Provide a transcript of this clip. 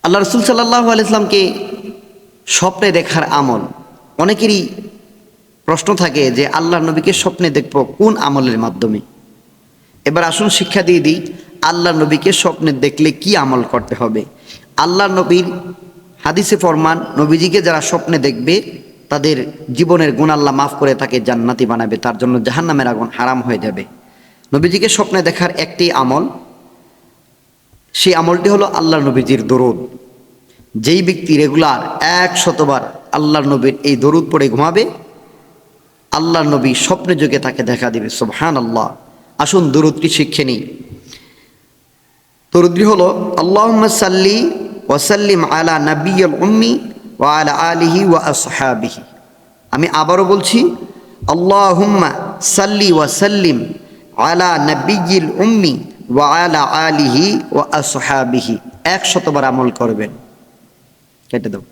আল্লাহ রসুল সাল্লাল্লাহু আলাইহি সাল্লামকে স্বপ্নে দেখার আমল, অনেকেরই প্রশ্ন থাকে যে আল্লাহর নবীকে স্বপ্নে দেখব কোন আমলের মাধ্যমে। এবার আসুন শিক্ষা দিয়ে দিই, আল্লাহর নবীকে স্বপ্নে দেখলে কি আমল করতে হবে। আল্লাহর নবীর হাদিসে ফরমান, নবীজিকে যারা স্বপ্নে দেখবে তাদের জীবনের গুনাহ আল্লাহ মাফ করে তাকে জান্নাতি বানাবে, তার জন্য জাহান্নামের আগুন হারাম হয়ে যাবে। নবীজিকে স্বপ্নে দেখার একটি আমল, সেই আমলটি হলো আল্লাহর নবীজির দরুদ। যেই ব্যক্তি রেগুলার 100বার আল্লাহর নবীর এই দরুদ পড়ে ঘুমাবে, আল্লাহর নবী স্বপ্নে যোগে তাকে দেখা দিবে। সুবহানাল্লাহ। আসুন দরুদটি শিখে নিই। দরুদটি হলো আল্লাহুম্মা সাল্লি ওয়া সাল্লিম আলা নাবিয়্যিল উম্মি ওয়া আলা আলিহি ওয়া আসহাবিহি। আমি আবারও বলছি, আল্লাহুম্মা সাল্লি ওয়া সাল্লিম আলা নাবিয়্যিল উম্মি ওয়া আলা আলিহি ওয়া আসহাবিহি। 100বার আমল করবেন। কেটে দাও।